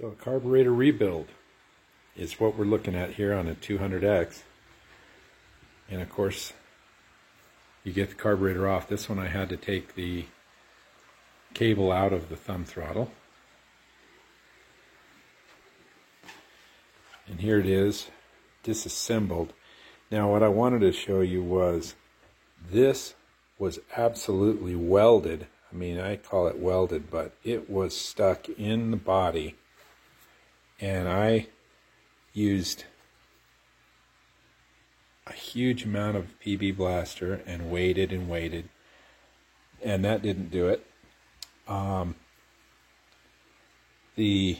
So a carburetor rebuild is what we're looking at here on a 200X. And of course, you get the carburetor off. This one I had to take the cable out of the thumb throttle. And here it is, disassembled. Now what I wanted to show you was this was absolutely welded. I mean, I call it welded, but it was stuck in the body. And I used a huge amount of PB Blaster and waited, and that didn't do it. The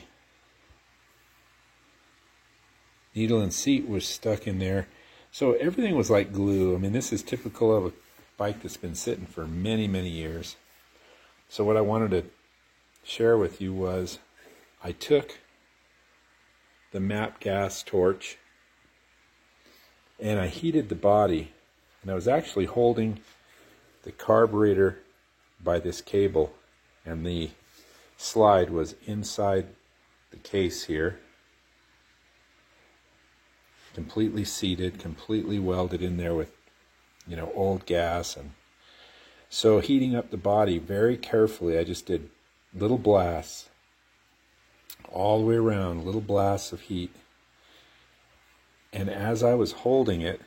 needle and seat was stuck in there, so everything was like glue. I mean, this is typical of a bike that's been sitting for many, many years. So what I wanted to share with you was I took the MAP gas torch and I heated the body, and I was actually holding the carburetor by this cable, and the slide was inside the case here, completely seated, completely welded in there with, you know, old gas. And so heating up the body very carefully, I just did little blasts all the way around, little blasts of heat. And as I was holding it,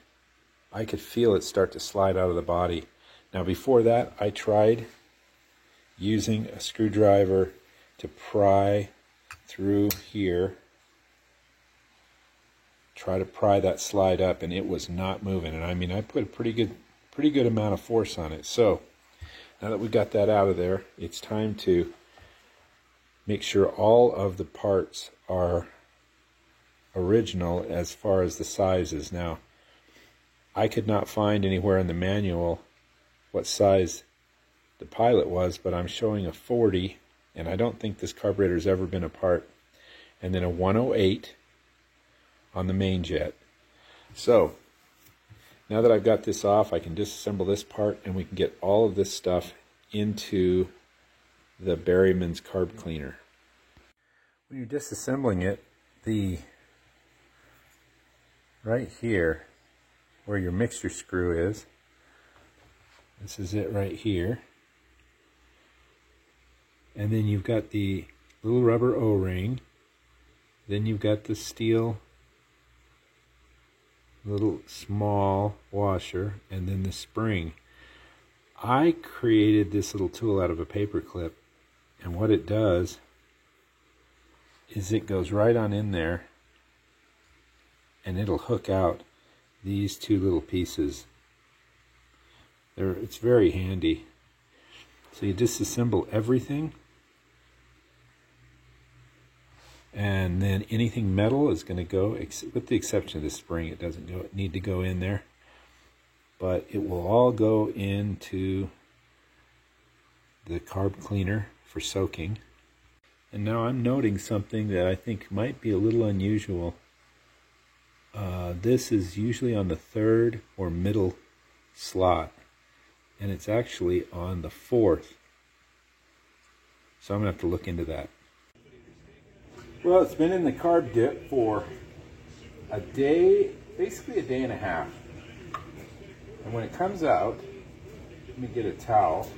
I could feel it start to slide out of the body. Now before that, I tried using a screwdriver to pry through here, try to pry that slide up, and it was not moving. And I mean, I put a pretty good amount of force on it. So now that we got that out of there, it's time to make sure all of the parts are original as far as the sizes. Now, I could not find anywhere in the manual what size the Pilot was, but I'm showing a 40, and I don't think this carburetor's ever been apart, and then a 108 on the main jet. So now that I've got this off, I can disassemble this part, and we can get all of this stuff into the Berryman's carb cleaner. When you're disassembling it, right here where your mixture screw is, this is it right here, and then you've got the little rubber O-ring, then you've got the steel little small washer, and then the spring. I created this little tool out of a paper clip, and what it does is it goes right on in there, and it'll hook out these two little pieces. It's very handy. So you disassemble everything, and then anything metal is going to go, with the exception of the spring. It doesn't need to go in there, but it will all go into the carb cleaner for soaking. And now I'm noting something that I think might be a little unusual. This is usually on the third or middle slot, and it's actually on the fourth. So I'm going to have to look into that. Well, it's been in the carb dip for a day, basically a day and a half. And when it comes out, let me get a towel.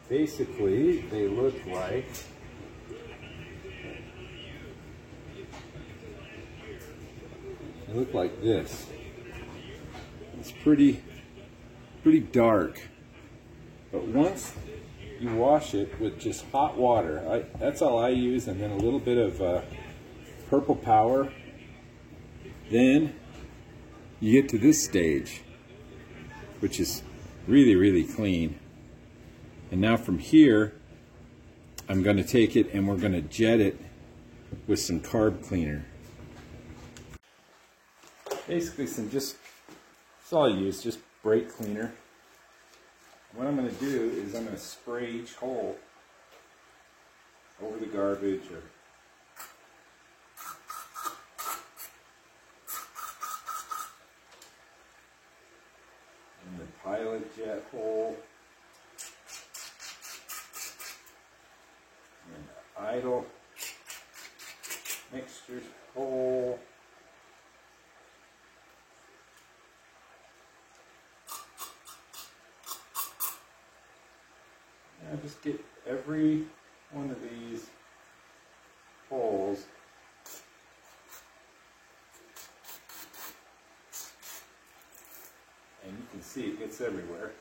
Basically, they look like this. It's pretty dark, but once you wash it with just hot water, that's all I use, and then a little bit of Purple Power, then you get to this stage, which is really clean. And now from here, I'm going to take it and we're going to jet it with some carb cleaner. Basically that's all I use, just brake cleaner. What I'm going to do is I'm going to spray each hole over the garbage, or in the Pilot jet hole, and the idle mixture hole. And just get every one of these holes and you can see it gets everywhere.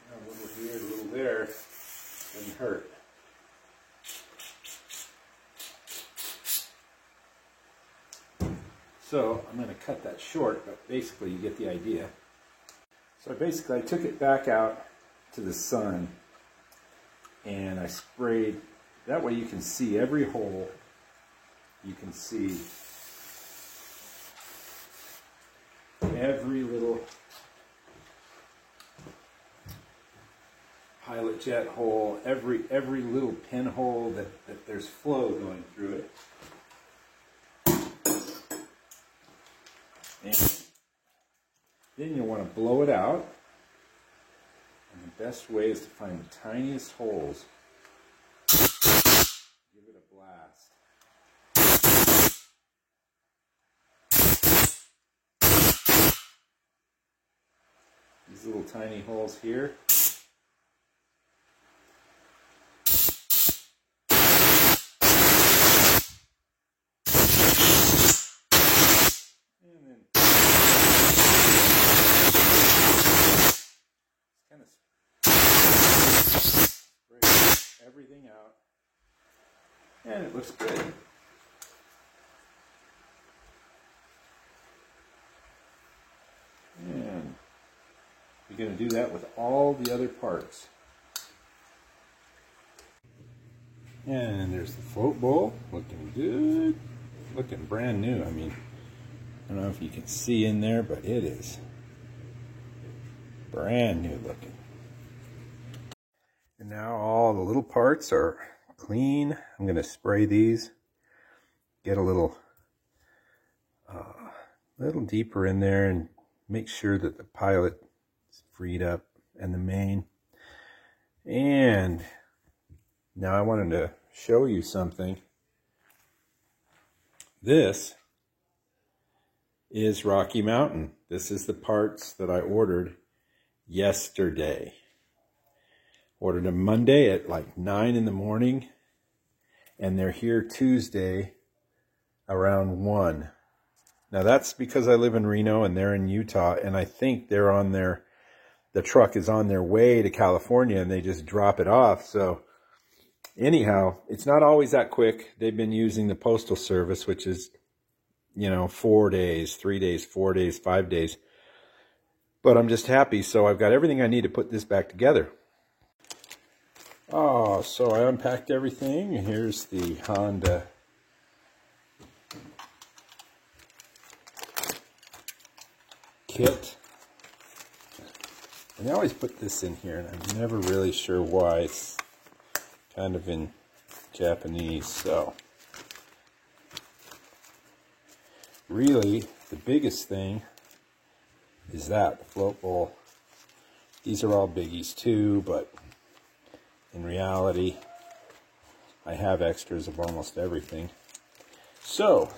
A little here, a little there, doesn't hurt. So I'm going to cut that short, but basically you get the idea. So basically I took it back out to the sun and I sprayed, that way you can see every hole, you can see every little pilot jet hole, every little pinhole that there's flow going through it. And then you'll want to blow it out. And the best way is to find the tiniest holes. Give it a blast. These little tiny holes here. Everything out, and it looks good. And you're going to do that with all the other parts. And there's the float bowl, looking good, looking brand new. I mean, I don't know if you can see in there, but it is brand new looking. And now all the little parts are clean. I'm going to spray these, get a little deeper in there and make sure that the pilot is freed up and the main. And now I wanted to show you something. This is Rocky Mountain. This is the parts that I ordered yesterday. Ordered them Monday at like 9 in the morning, and they're here Tuesday around 1. Now that's because I live in Reno and they're in Utah, and I think they're on the truck is on their way to California and they just drop it off. So anyhow, it's not always that quick. They've been using the Postal Service, which is, 4 days, 3 days, 4 days, 5 days. But I'm just happy, so I've got everything I need to put this back together. Oh, so I unpacked everything. Here's the Honda kit. And I always put this in here, and I'm never really sure why. It's kind of in Japanese, so. Really, the biggest thing is that, the float bowl. These are all biggies too, but in reality, I have extras of almost everything. So,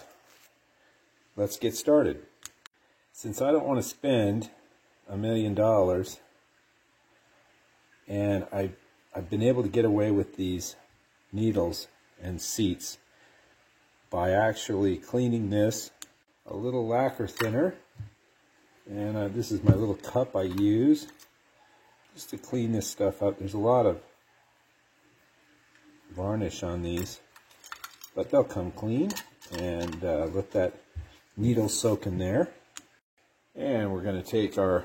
let's get started. Since I don't want to spend $1 million, and I've been able to get away with these needles and seats by actually cleaning this, a little lacquer thinner, and this is my little cup I use just to clean this stuff up. There's a lot of varnish on these, but they'll come clean, and let that needle soak in there. And we're going to take our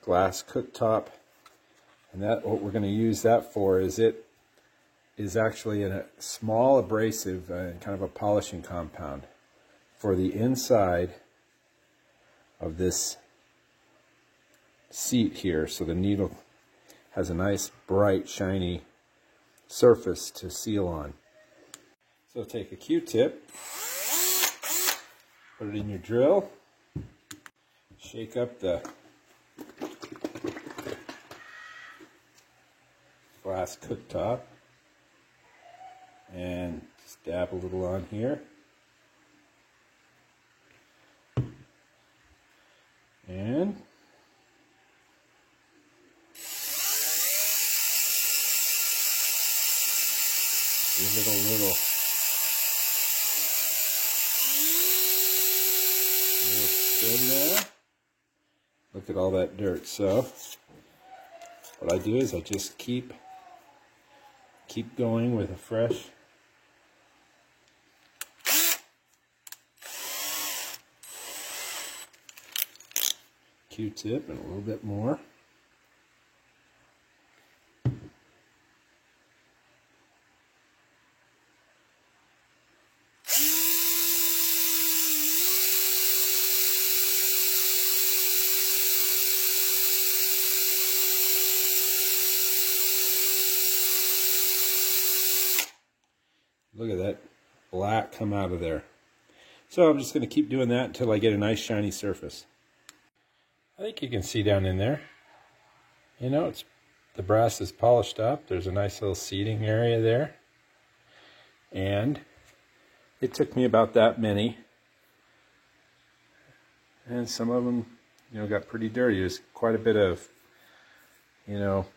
glass cooktop, and that what we're going to use that for is it is actually a small abrasive kind of a polishing compound for the inside of this seat here, so the needle has a nice bright shiny surface to seal on. So take a Q-tip Put it in your drill. Shake up the glass cooktop and just dab a little on here. And give it a little spin there. Look at all that dirt. So what I do is I just keep going with a fresh Q-tip and a little bit more. Look at that black come out of there. So I'm just going to keep doing that until I get a nice shiny surface. I think you can see down in there, you know, the brass is polished up. There's a nice little seating area there. And it took me about that many. And some of them, you know, got pretty dirty. There's quite a bit of, you know,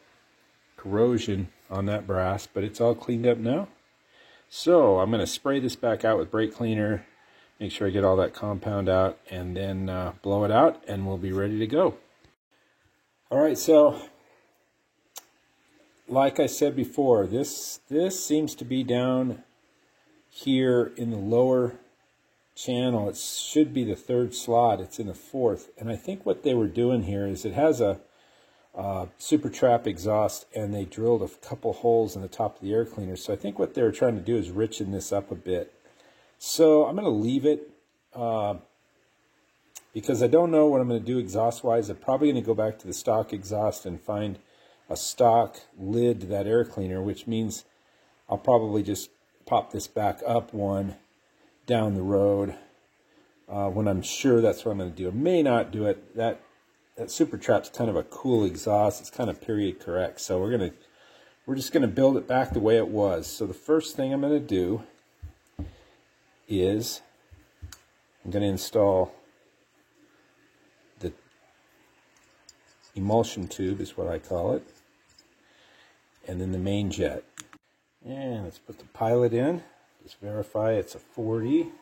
corrosion on that brass, but it's all cleaned up now. So I'm going to spray this back out with brake cleaner, make sure I get all that compound out, and then blow it out, and we'll be ready to go. All right, so like I said before, this seems to be down here in the lower channel. It should be the third slot. It's in the fourth, and I think what they were doing here is it has a super trap exhaust, and they drilled a couple holes in the top of the air cleaner. So I think what they were trying to do is richen this up a bit. So I'm going to leave it because I don't know what I'm going to do exhaust wise. I'm probably going to go back to the stock exhaust and find a stock lid to that air cleaner, which means I'll probably just pop this back up one down the road when I'm sure that's what I'm going to do. I may not do it. That super trap's kind of a cool exhaust. It's kind of period correct. So we're just gonna build it back the way it was. So the first thing I'm gonna do is I'm gonna install the emulsion tube, is what I call it, and then the main jet. And let's put the pilot in. Just verify it's a 40.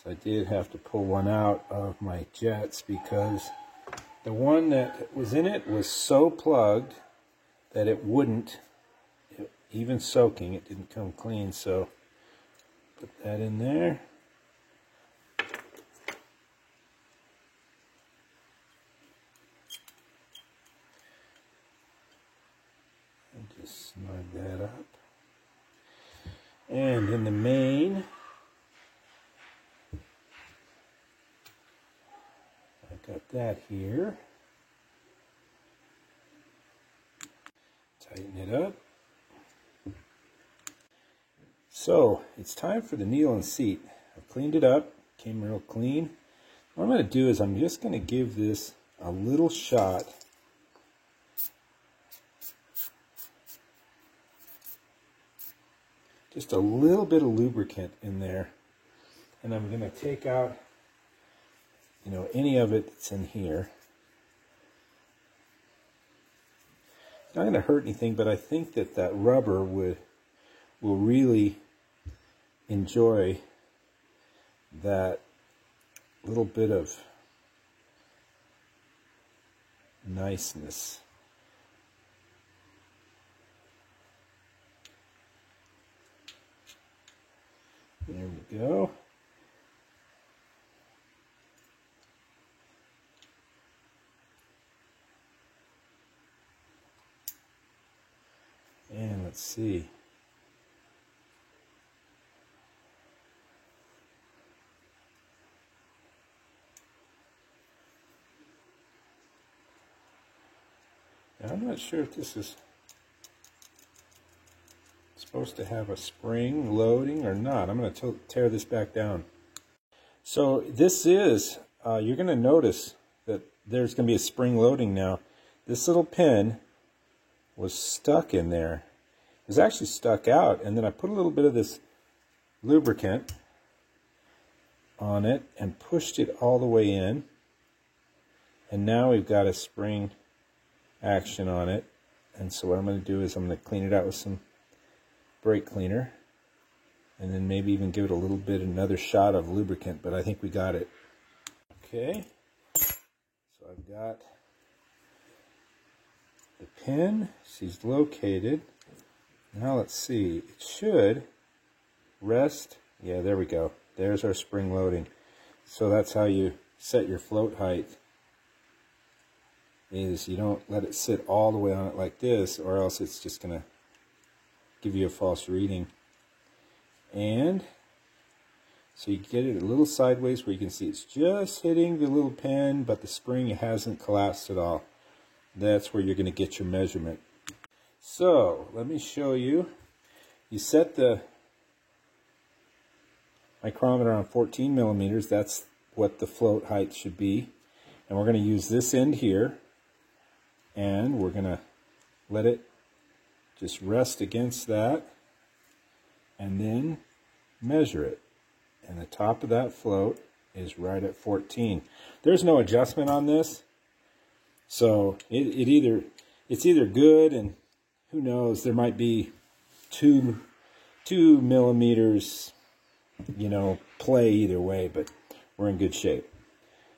So I did have to pull one out of my jets because the one that was in it was so plugged that it wouldn't, even soaking, it didn't come clean. So put that in there. And just snug that up. And in the main, got that here. Tighten it up. So it's time for the nylon seat. I've cleaned it up, came real clean. What I'm going to do is I'm just going to give this a little shot. Just a little bit of lubricant in there. And I'm going to take out, you know, any of it that's in here. It's not going to hurt anything, but I think that rubber will really enjoy that little bit of niceness. There we go. And let's see. Now, I'm not sure if this is supposed to have a spring loading or not. I'm going to tear this back down. So this is, you're going to notice that there's going to be a spring loading now. This little pin was stuck in there. It was actually stuck out, and then I put a little bit of this lubricant on it and pushed it all the way in. And now we've got a spring action on it. And so what I'm going to do is I'm going to clean it out with some brake cleaner. And then maybe even give it a little bit, another shot of lubricant, but I think we got it. Okay, so I've got the pin, she's located. Now let's see, it should rest. Yeah, there we go. There's our spring loading. So that's how you set your float height, is you don't let it sit all the way on it like this, or else it's just going to give you a false reading. And so you get it a little sideways where you can see it's just hitting the little pin, but the spring hasn't collapsed at all. That's where you're going to get your measurement. So let me show you. You set the micrometer on 14 millimeters. That's what the float height should be. And we're going to use this end here, and we're going to let it just rest against that and then measure it. And the top of that float is right at 14. There's no adjustment on this, so it's either good, and who knows, there might be two millimeters, you know, play either way, but we're in good shape.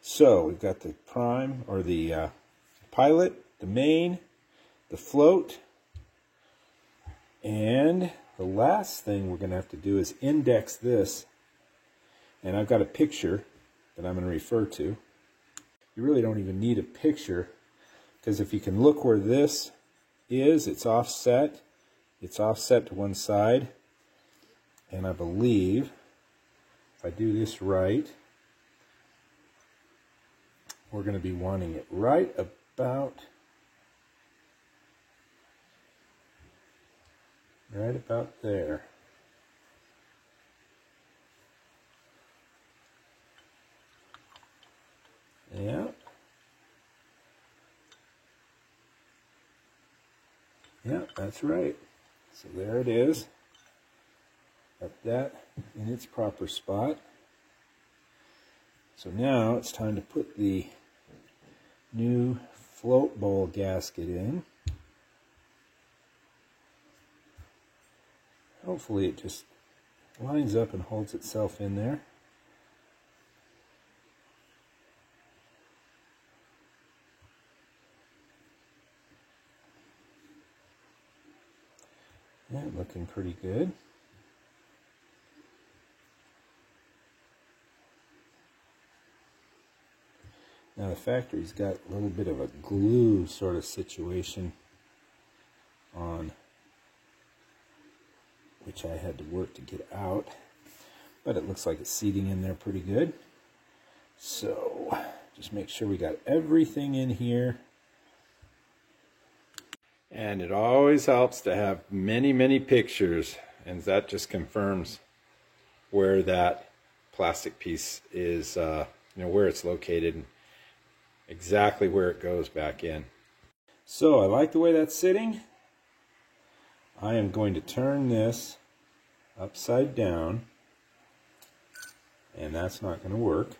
So we've got the prime, or the pilot, the main, the float, and the last thing we're going to have to do is index this. And I've got a picture that I'm going to refer to. You really don't even need a picture, because if you can look where this is, it's offset. It's offset to one side. And I believe, if I do this right, we're going to be wanting it right about there. Yeah. Yeah, that's right. So there it is. Got that in its proper spot. So now it's time to put the new float bowl gasket in. Hopefully it just lines up and holds itself in there. Yeah, looking pretty good. Now the factory's got a little bit of a glue sort of situation on, which I had to work to get out, but it looks like it's seating in there pretty good. So just make sure we got everything in here. And it always helps to have many pictures, and that just confirms where that plastic piece is, you know, where it's located and exactly where it goes back in. So I like the way that's sitting. I am going to turn this upside down, and that's not going to work.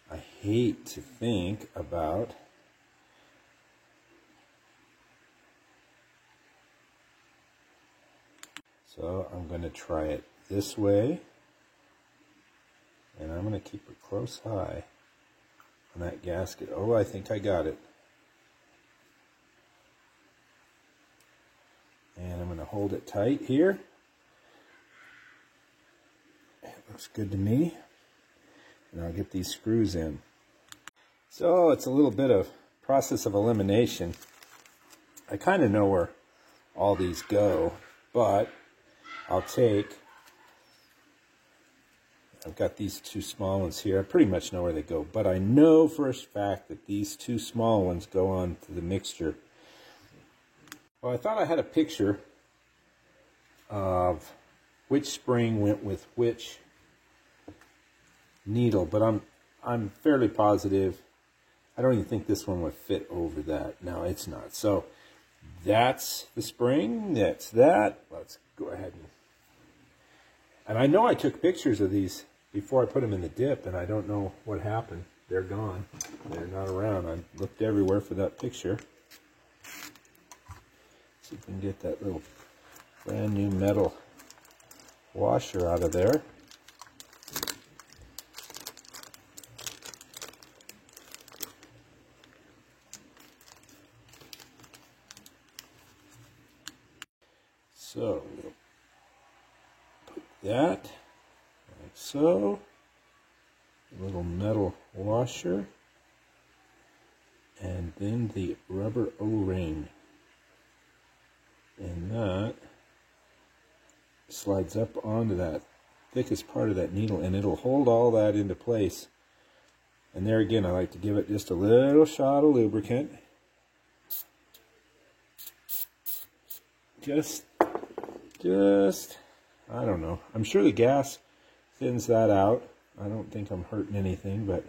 I hate to think about so I'm going to try it this way, and I'm going to keep it close high on that gasket. Oh, I think I got it. And I'm going to hold it tight here. It looks good to me. And I'll get these screws in. So it's a little bit of process of elimination. I kind of know where all these go, but I've got these two small ones here. I pretty much know where they go, but I know for a fact that these two small ones go on to the mixture. Well, I thought I had a picture of which spring went with which needle, but I'm fairly positive. I don't even think this one would fit over that. No, it's not. So that's the spring. That's that. Let's go ahead and I know I took pictures of these before I put them in the dip, and I don't know what happened. They're gone. They're not around. I looked everywhere for that picture. See if we can get that little brand new metal washer out of there. So we'll put that like so. A little metal washer, and then the rubber O-ring, and that slides up onto that thickest part of that needle, and it'll hold all that into place. And there again, I like to give it just a little shot of lubricant. Just, I don't know. I'm sure the gas thins that out. I don't think I'm hurting anything, but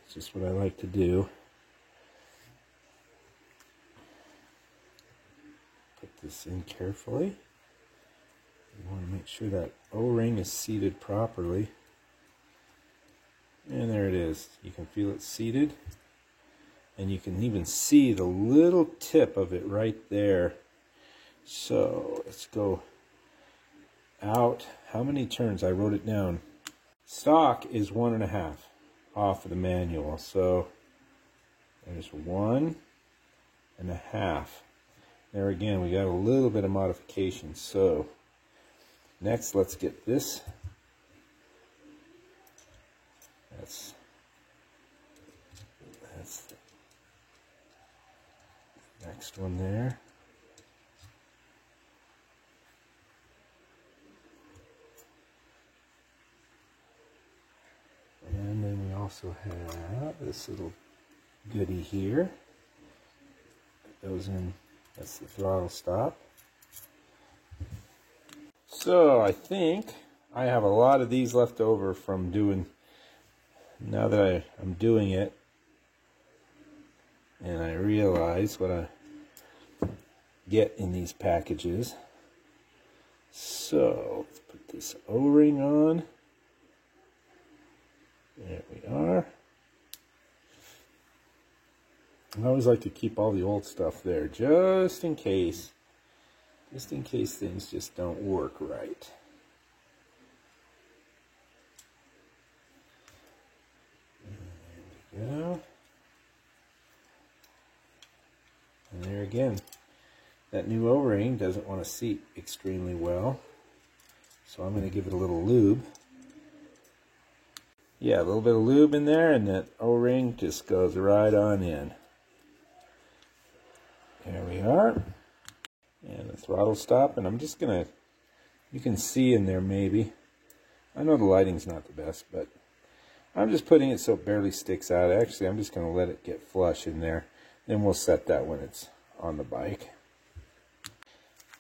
it's just what I like to do. Put this in carefully. You want to make sure that O-ring is seated properly. And there it is. You can feel it seated. And you can even see the little tip of it right there. So let's go out. How many turns? I wrote it down. Stock is 1.5 off of the manual. So there's 1.5. There again, we got a little bit of modification. So next, let's get this. That's the next one there. And then we also have this little goodie here. It goes in, that's the throttle stop. So I think I have a lot of these left over from doing, now that I'm doing it, and I realize what I get in these packages. So let's put this O-ring on. There we are. I always like to keep all the old stuff there, just in case things just don't work right. There we go. And there again, that new O-ring doesn't want to seat extremely well, so I'm going to give it a little lube. Yeah, a little bit of lube in there, and that O-ring just goes right on in. There we are. And the throttle stop, and I'm just going to, you can see in there maybe. I know the lighting's not the best, but I'm just putting it so it barely sticks out. Actually, I'm just going to let it get flush in there. Then we'll set that when it's on the bike.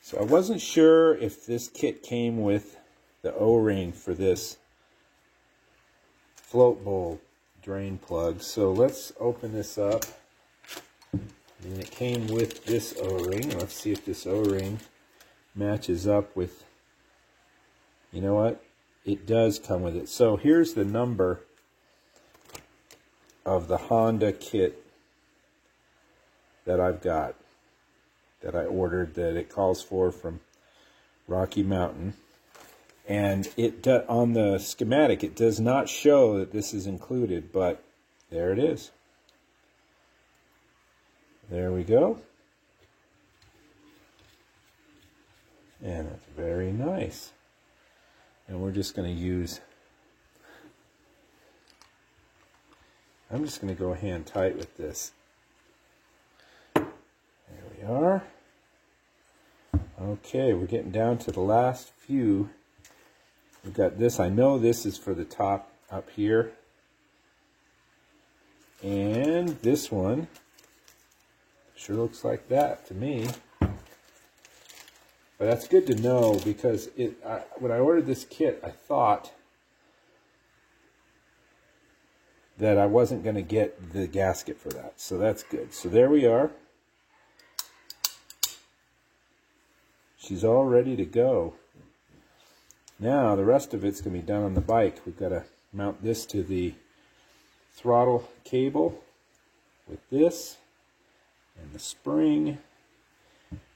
So I wasn't sure if this kit came with the O-ring for this float bowl drain plug. So let's open this up. And it came with this O-ring. Let's see if this O-ring matches up with, you know what? It does come with it. So here's the number of the Honda kit that I've got, that I ordered, that it calls for from Rocky Mountain. And it on the schematic, it does not show that this is included, but there it is. There we go. And it's very nice. And we're just going to use, I'm just going to go hand tight with this. There we are. Okay, we're getting down to the last few. We've got this. I know this is for the top up here. And this one sure looks like that to me. But that's good to know, because when I ordered this kit, I thought that I wasn't going to get the gasket for that. So that's good. So there we are. She's all ready to go. Now the rest of it's going to be done on the bike. We've got to mount this to the throttle cable with this and the spring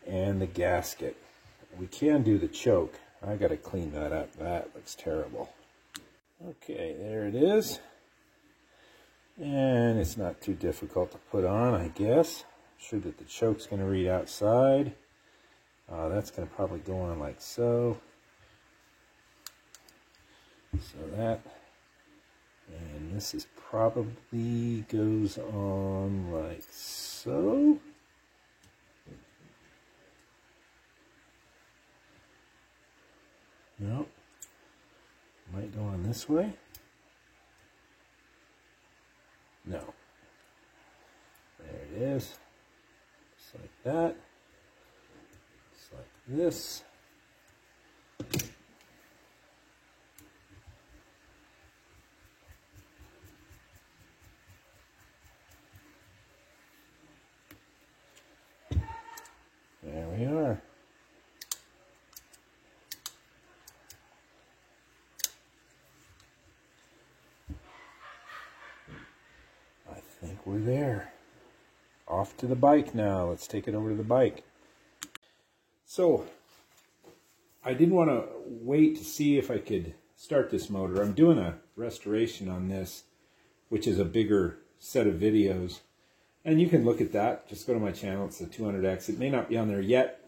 and the gasket. We can do the choke. I got to clean that up. That looks terrible. Okay, there it is. And it's not too difficult to put on, I guess. I'm sure that the choke's going to read outside. That's going to probably go on like so. So that, and this is probably goes on like so. Nope. Might go on this way. No. There it is. Just like that. Just like this. There we are. I think we're there. Off to the bike now. Let's take it over to the bike. So, I didn't want to wait to see if I could start this motor. I'm doing a restoration on this, which is a bigger set of videos. And you can look at that. Just go to my channel. It's the 200X. It may not be on there yet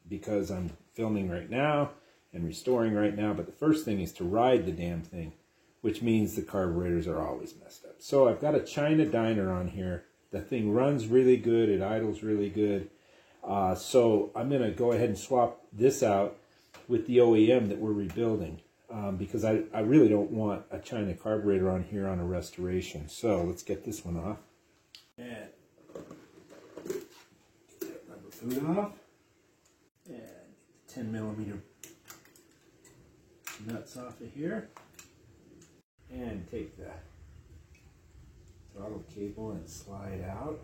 because I'm filming right now and restoring right now. But the first thing is to ride the damn thing, which means the carburetors are always messed up. So I've got a China Dyner on here. The thing runs really good. It idles really good. So I'm going to go ahead and swap this out with the OEM that we're rebuilding because I really don't want a China carburetor on here on a restoration. So let's get this one off. And get that rubber boot off. And get the 10mm nuts off of here. And take the throttle cable and slide out.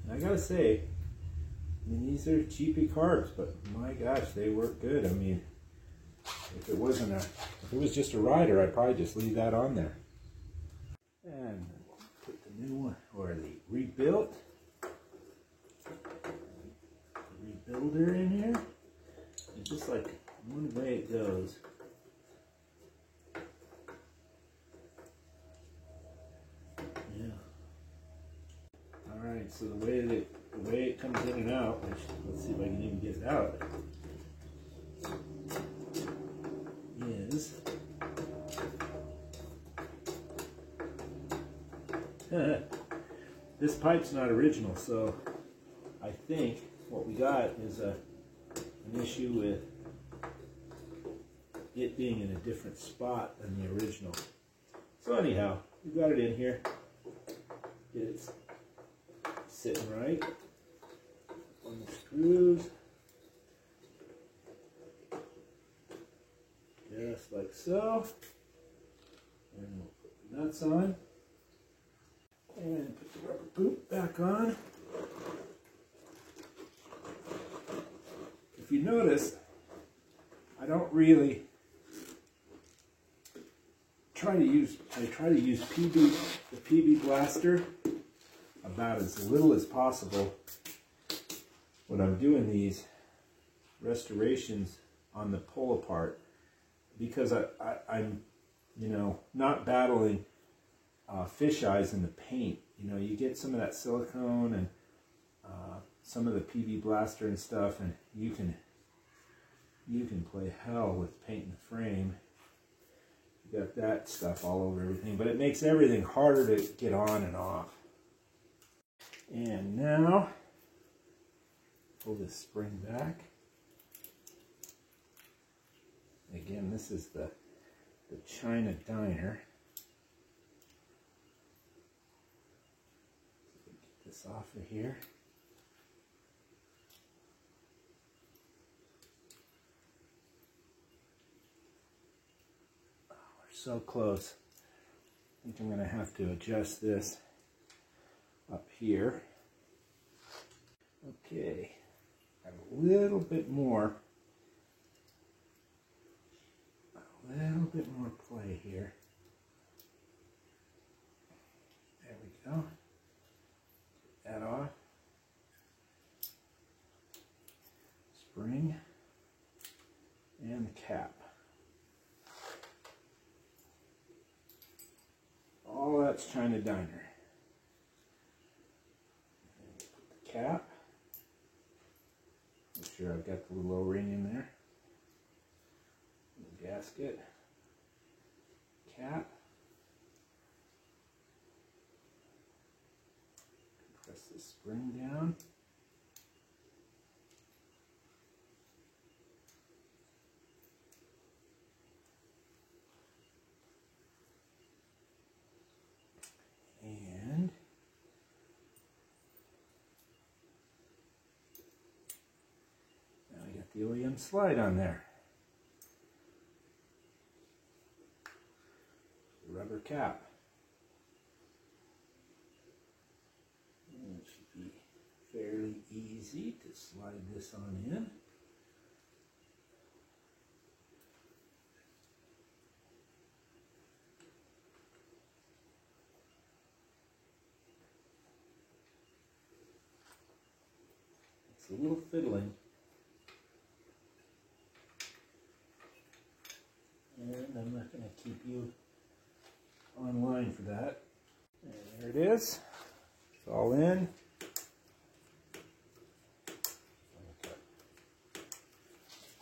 And I gotta say, I mean, these are cheapy carbs, but my gosh, they work good. I mean, if it was just a rider, I'd probably just leave that on there. And put the new one, or the rebuilt rebuilder in here. And just like one way it goes. Yeah. Alright, so the way it comes in and out, which let's see if I can even get it out, is this pipe's not original, so I think what we got is an issue with it being in a different spot than the original. So anyhow, we got it in here. It's sitting right on the screws, just like so. And we'll put the nuts on and put the rubber boot back on. If you notice, I don't really try to use the PB Blaster about as little as possible when I'm doing these restorations on the pull apart, because I'm you know, not battling fish eyes in the paint. You know, you get some of that silicone and some of the PB Blaster and stuff, and you can play hell with painting the frame. You got that stuff all over everything, but it makes everything harder to get on and off. And now, pull this spring back. Again, this is the China Dyner. Get this off of here. so close. I think I'm going to have to adjust this up here. Okay, have a little bit more play here. There we go. Get that off. Spring and the cap. All that's China Diner. Put the cap. Make sure I've got the little O-ring in there. The gasket. Cap. Press the spring down. And now we got the OEM slide on there. The rubber cap. And it should be fairly easy to slide this on in. It's a little fiddling. And I'm not going to keep you online for that. And there it is. It's all in.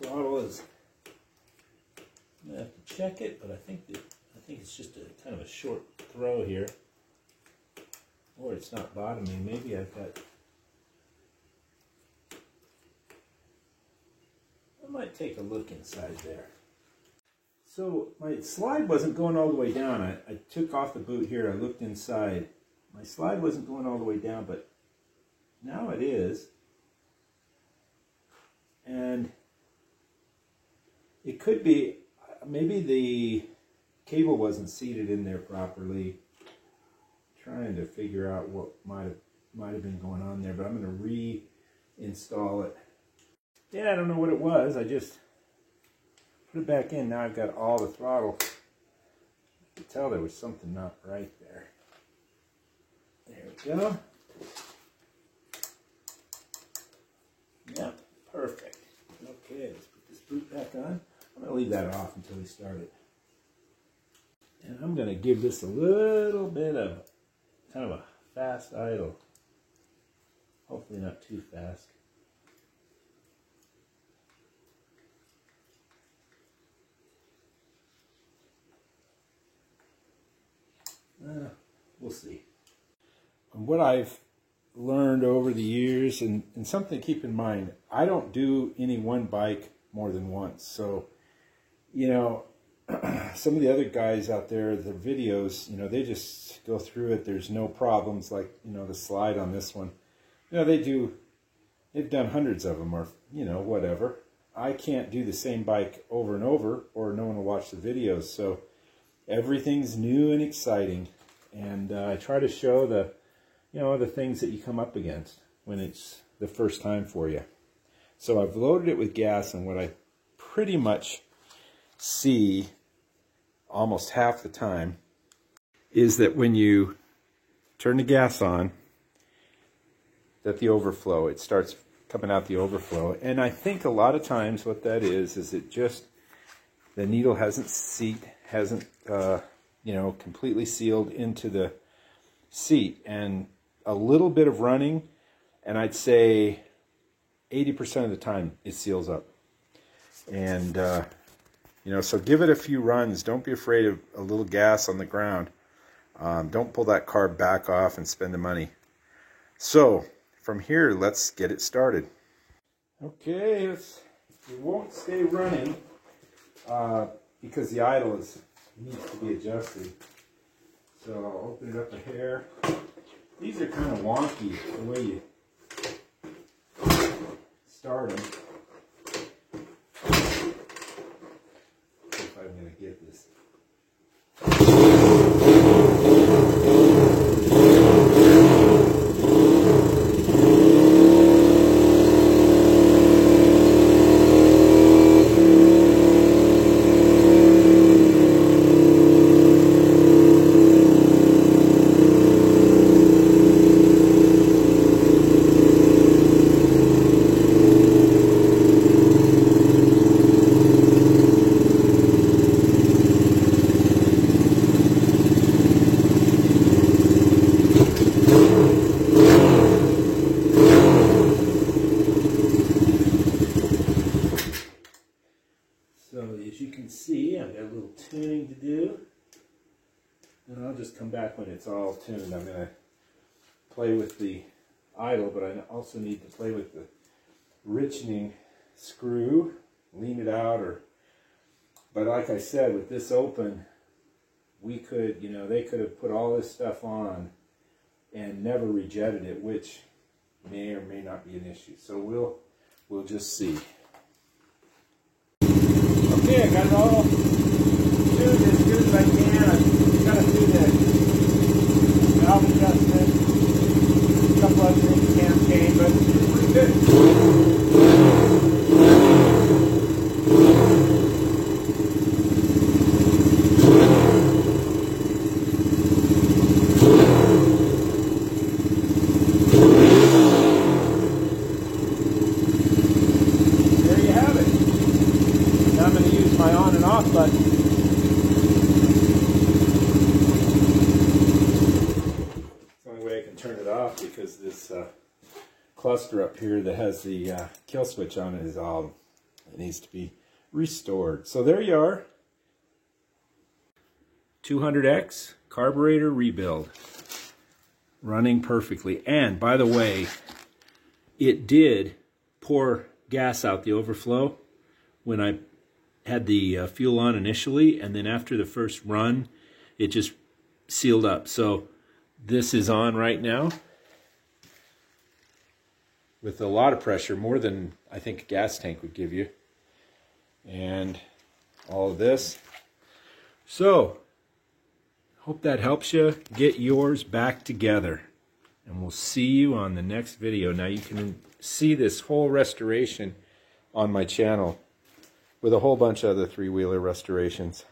Throttle is, I'm going to have to check it, but I think it's just a kind of a short throw here. Or it's not bottoming. Maybe I've got, I might take a look inside there. So my slide wasn't going all the way down. I took off the boot here. I looked inside. My slide wasn't going all the way down, but now it is. And it could be, maybe the cable wasn't seated in there properly. Trying to figure out what might have been going on there, but I'm going to reinstall it. Yeah, I don't know what it was. I just put it back in. Now I've got all the throttle. I could tell there was something not right there. There we go. Yep, perfect. Okay, let's put this boot back on. I'm going to leave that off until we start it. And I'm going to give this a little bit of kind of a fast idle. Hopefully not too fast. We'll see. And what I've learned over the years, and something to keep in mind, I don't do any one bike more than once. So, you know, some of the other guys out there, their videos, you know, they just go through it. There's no problems, like, you know, the slide on this one. You know, they've done hundreds of them, or, you know, whatever. I can't do the same bike over and over, or no one will watch the videos. So everything's new and exciting. And I try to show the, you know, the things that you come up against when it's the first time for you. So I've loaded it with gas, and what I pretty much see almost half the time is that when you turn the gas on, that the overflow, it starts coming out the overflow. And I think a lot of times what that is it just, the needle hasn't you know, completely sealed into the seat. And a little bit of running, and I'd say 80% of the time it seals up. And you know, so give it a few runs. Don't be afraid of a little gas on the ground. Don't pull that car back off and spend the money. So from here, let's get it started. Okay, it won't stay running because the idle needs to be adjusted. So I'll open it up a hair. These are kind of wonky the way you start them. See if I'm going to get this tuning to do. And I'll just come back when it's all tuned. I'm going to play with the idle, but I also need to play with the richening screw, lean it out, but like I said, with this open, we could, you know, they could have put all this stuff on and never rejetted it, which may or may not be an issue. So we'll just see. Okay, I got it all tuned as good as I can. I've got to do the valve adjustment, a couple other things can't change, but it's pretty good. My on and off button. It's the only way I can turn it off, because this cluster up here that has the kill switch on it it needs to be restored. So there you are. 200X carburetor rebuild. Running perfectly. And by the way, it did pour gas out the overflow when I had the fuel on initially, and then after the first run it just sealed up. So this is on right now with a lot of pressure, more than I think a gas tank would give you, and all of this. So hope that helps you get yours back together, and we'll see you on the next video. Now you can see this whole restoration on my channel with a whole bunch of other three-wheeler restorations.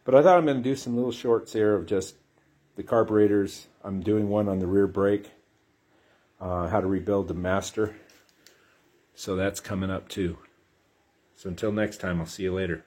But I thought I'm going to do some little shorts here of just the carburetors. I'm doing one on the rear brake, how to rebuild the master. So that's coming up too. So until next time, I'll see you later.